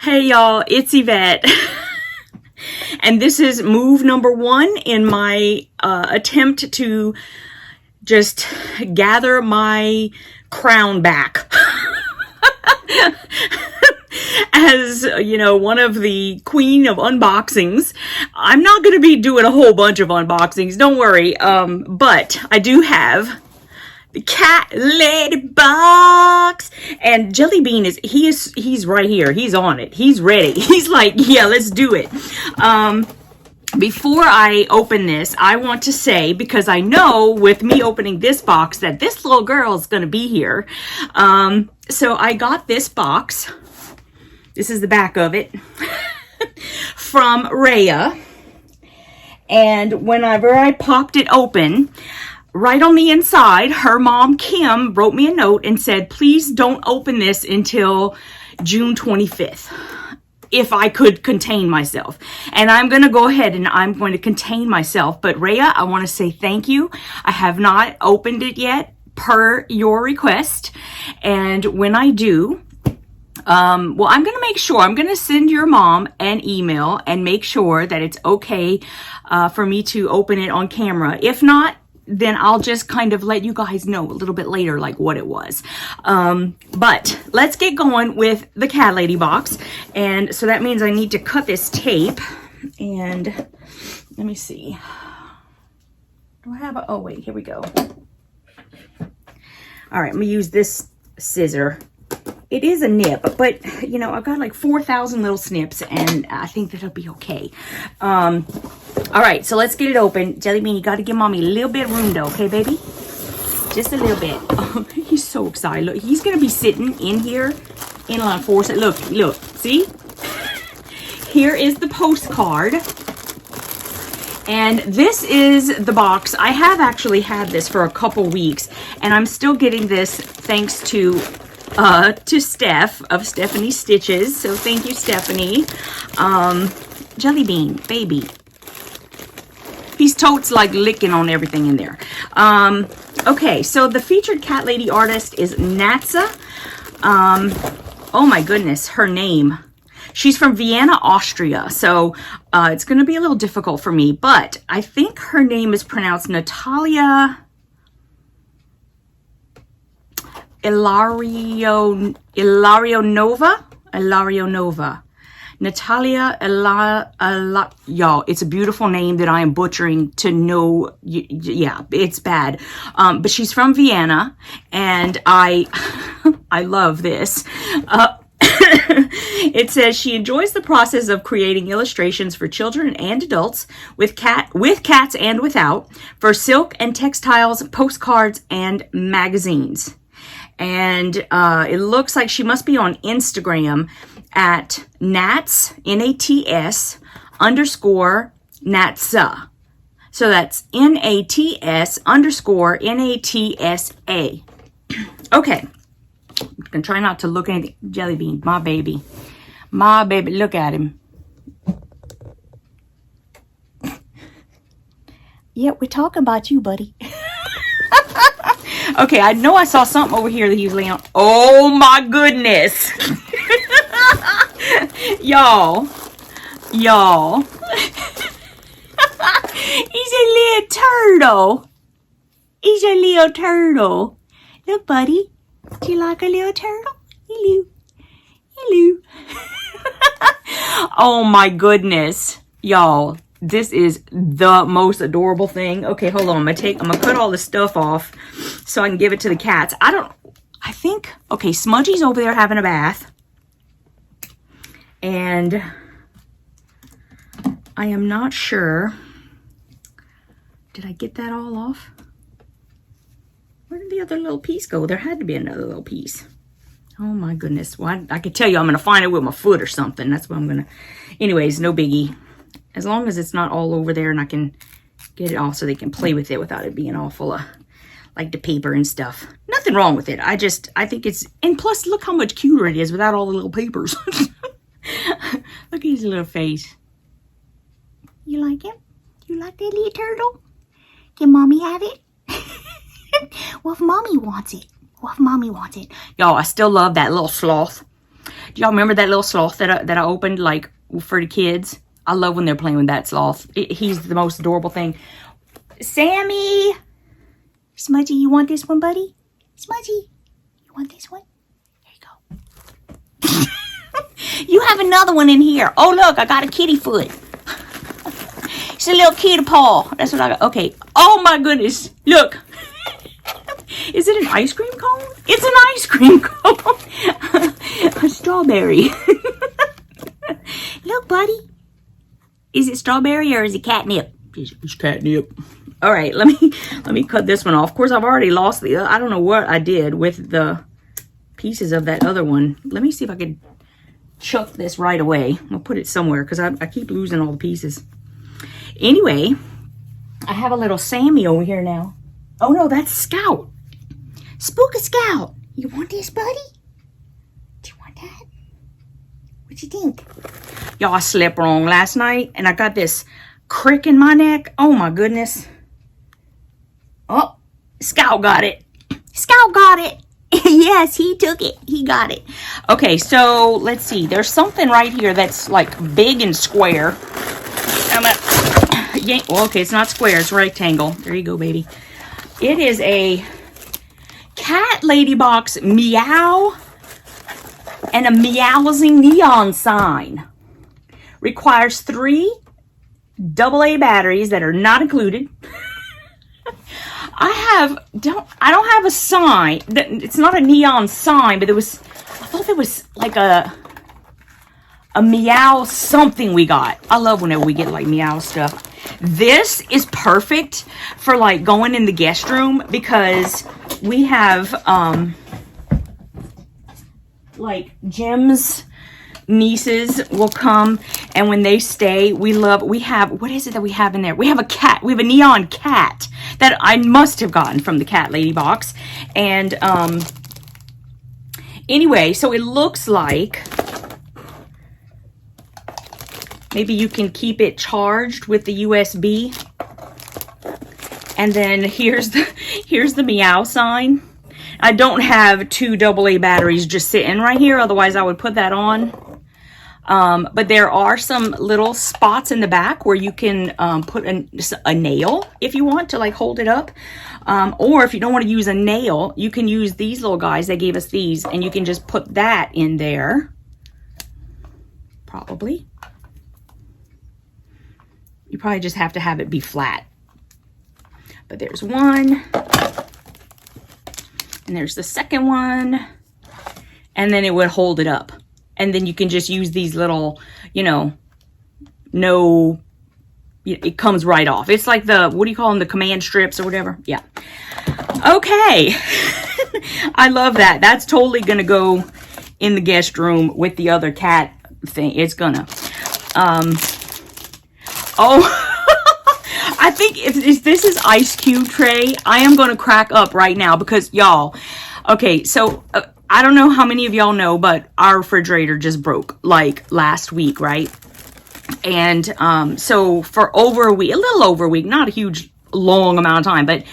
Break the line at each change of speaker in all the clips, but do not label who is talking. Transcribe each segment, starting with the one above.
Hey y'all, it's Yvette. And this is move number 1 in my attempt to just gather my crown back. As, you know, one of the queen of unboxings. I'm not going to be doing a whole bunch of unboxings, don't worry. But I do have the cat lady box, and Jellybean he's right here. He's on it. He's ready. He's like, yeah, let's do it. Before I open this, I want to say, because I know with me opening this box that this little girl is going to be here. So I got this box. This is the back of it from Rhea. And whenever I popped it open, right on the inside, her mom, Kim, wrote me a note and said, please don't open this until June 25th, if I could contain myself. And I'm going to go ahead and I'm going to contain myself. But Rhea, I want to say thank you. I have not opened it yet per your request. And when I do, well, I'm going to make sure, I'm going to send your mom an email and make sure that it's okay for me to open it on camera. If not, then I'll just kind of let you guys know a little bit later, like what it was. But let's get going with the cat lady box. And so that means I need to cut this tape. And let me see. Do I have a, oh wait, here we go. All right, I'm gonna use this scissor. It is a nip, but you know, I've got like 4,000 little snips and I think that'll be okay. All right, so let's get it open. Jellybean, you got to give mommy a little bit of room though, okay, baby? Just a little bit. Oh, he's so excited. Look, he's going to be sitting in here in line 4. Look, see? Here is the postcard. And this is the box. I have actually had this for a couple weeks, and I'm still getting this thanks to Steph of Stephanie Stitches. So thank you, Stephanie. Jellybean, baby. He's totes like licking on everything in there. Okay, so the featured cat lady artist is Natsa. Oh my goodness, her name. She's from Vienna, Austria. So it's going to be a little difficult for me, but I think her name is pronounced Natalia Ilarionova. Natalia y'all, it's a beautiful name that I am butchering to no, yeah, it's bad. But she's from Vienna, and I love this. It says she enjoys the process of creating illustrations for children and adults with cats and without, for silk and textiles, postcards, and magazines. And it looks like she must be on Instagram at Nats, N-A-T-S, _Natsa. So that's N-A-T-S _ N-A-T-S-A. Okay. I'm going to try not to look at anything. Jellybean, my baby. My baby. Look at him. Yeah, we're talking about you, buddy. Okay, I know I saw something over here that he was laying on. Oh my goodness. Y'all. He's a little turtle. He's a little turtle. Look, buddy. Do you like a little turtle? Hello. Oh my goodness. Y'all, this is the most adorable thing. Okay, hold on. I'm gonna cut all the stuff off so I can give it to the cats. I think, okay, Smudgy's over there having a bath. And I am not sure. Did I get that all off? Where did the other little piece go? There had to be another little piece. Oh my goodness. Well, I could tell you I'm going to find it with my foot or something. That's what I'm going to... Anyways, no biggie. As long as it's not all over there and I can get it off so they can play with it without it being all full of, like, the paper and stuff. Nothing wrong with it. I think it's... And plus, look how much cuter it is without all the little papers. Look at his little face. You like him? You like that little turtle? Can mommy have it? Well, if mommy wants it. Y'all, I still love that little sloth. Do y'all remember that little sloth that I opened, like, for the kids? I love when they're playing with that sloth. He's the most adorable thing. Sammy! Smudgy, you want this one, buddy? Smudgy, you want this one? Here you go. You have another one in here. Oh, look, I got a kitty foot. It's a little kitty paw. That's what I got. Okay. Oh, my goodness. Look. Is it an ice cream cone? It's an ice cream cone. A strawberry. Look, buddy. Is it strawberry or is it catnip? It's catnip. All right, let me cut this one off. Of course, I've already lost the. I don't know what I did with the pieces of that other one. Let me see if I can chuck this right away. I'll put it somewhere because I keep losing all the pieces. Anyway, I have a little Sami over here now. Oh no, that's Scout. Spooky Scout. You want this, buddy? Do you want that? What you think? Y'all, I slept wrong last night and I got this crick in my neck. Oh my goodness. Oh, Scout got it. Scout got it. Yes, he took it. He got it. Okay, so let's see. There's something right here that's like big and square. I'm gonna yank. Well, okay, it's not square. It's rectangle. There you go, baby. It is a cat lady box meow and a meowsing neon sign. Requires 3 AA batteries that are not included. I don't have a sign. It's not a neon sign, but I thought there was like a meow something we got. I love whenever we get like meow stuff. This is perfect for like going in the guest room because we have like Jim's nieces will come, and when they stay, we have, what is it that we have in there? We have a cat. We have a neon cat that I must have gotten from the cat lady box. And anyway, so it looks like maybe you can keep it charged with the USB. And then here's the meow sign. I don't have 2 AA batteries just sitting right here, otherwise I would put that on. But there are some little spots in the back where you can put a nail if you want to like hold it up. Or if you don't want to use a nail, you can use these little guys. They gave us these, and you can just put that in there. Probably. You probably just have to have it be flat. But there's one. And there's the second one. And then it would hold it up. And then you can just use these little, it comes right off. It's like the, what do you call them? The command strips or whatever. Yeah. Okay. I love that. That's totally going to go in the guest room with the other cat thing. It's gonna. I think if this is ice cube tray, I am going to crack up right now because y'all, okay, so I don't know how many of y'all know, but our refrigerator just broke like last week, right? And so for over a week, a little over a week, not a huge long amount of time, but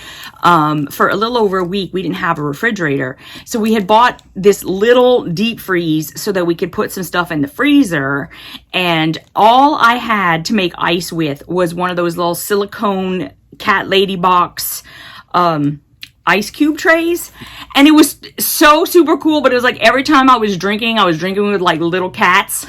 for a little over a week, we didn't have a refrigerator. So we had bought this little deep freeze so that we could put some stuff in the freezer. And all I had to make ice with was one of those little silicone cat lady box ice cube trays. And it was so super cool, but it was like every time I was drinking with like little cats.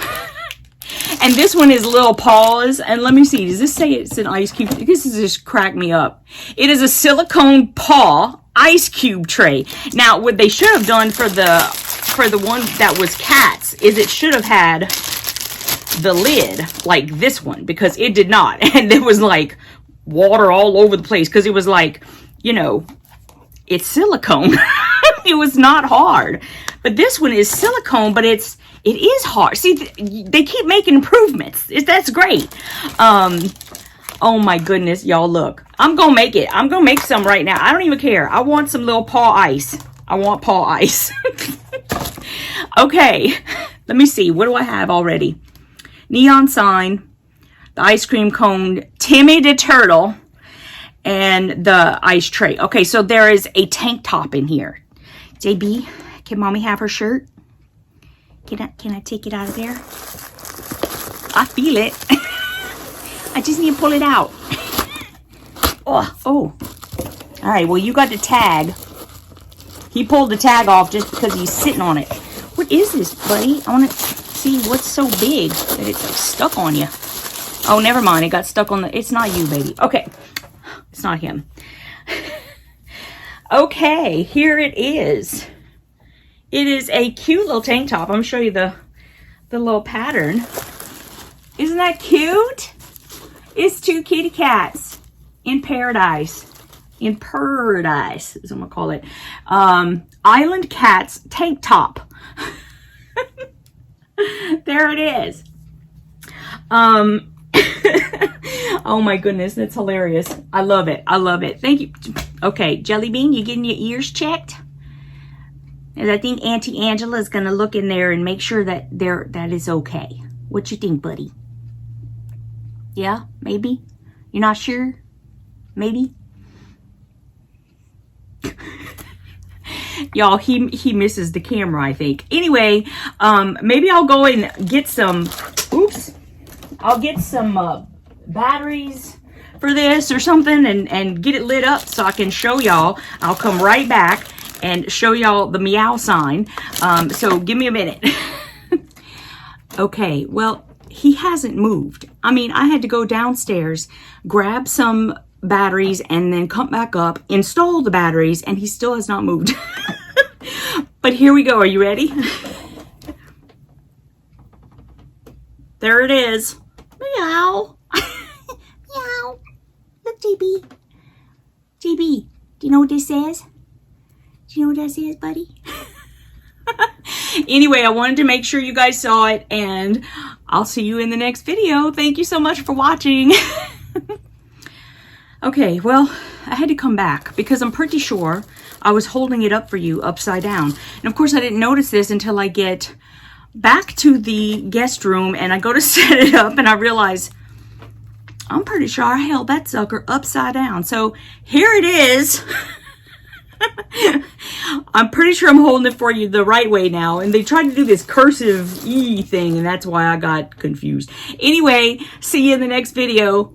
And this one is little paws. And let me see, does this say it's an ice cube? This is just crack me up. It is a silicone paw ice cube tray. Now, what they should have done for the one that was cats is it should have had the lid like this one, because it did not. And there was like water all over the place because it was like, it's silicone. It was not hard. But this one is silicone, but it is hard. See, they keep making improvements. That's great. Oh my goodness, y'all, look. I'm going to make it. I'm going to make some right now. I don't even care. I want some little paw ice. I want paw ice. Okay, let me see. What do I have already? Neon sign, the ice cream cone, Timmy the turtle, and the ice tray. Okay, so there is a tank top in here. JB, can mommy have her shirt? Can I take it out of there? I feel it. I just need to pull it out. Oh. All right, well, you got the tag. He pulled the tag off just because he's sitting on it. What is this, buddy? I want to see what's so big that it's like stuck on you. Oh, never mind. It got stuck on the... It's not you, baby. Okay. It's not him. Okay, here it is. It is a cute little tank top. I'm going to show you the little pattern. Isn't that cute? It's two kitty cats in paradise. In paradise is what I'm going to call it. Island Cats tank top. There it is. Oh my goodness, that's hilarious. I love it. I love it. Thank you. Okay, Jellybean, you getting your ears checked? And I think Auntie Angela is going to look in there and make sure that that is okay. What you think, buddy? Yeah, maybe? You're not sure? Maybe? Y'all, he misses the camera, I think. Anyway, maybe I'll go and get some, I'll get some batteries for this or something and get it lit up so I can show y'all. I'll come right back and show y'all the meow sign. So give me a minute. Okay, well, he hasn't moved. I mean, I had to go downstairs, grab some batteries, and then come back up, install the batteries, and he still has not moved. But here we go. Are you ready? There it is. Meow. Meow. Look, JB. JB, do you know what this says? Do you know what that says, buddy? Anyway, I wanted to make sure you guys saw it, and I'll see you in the next video. Thank you so much for watching. Okay, well, I had to come back because I'm pretty sure I was holding it up for you upside down. And of course, I didn't notice this until I get back to the guest room and I go to set it up and I realize I'm pretty sure I held that sucker upside down. So here it is. I'm pretty sure I'm holding it for you the right way now. And they tried to do this cursive E thing, and that's why I got confused. Anyway, see you in the next video.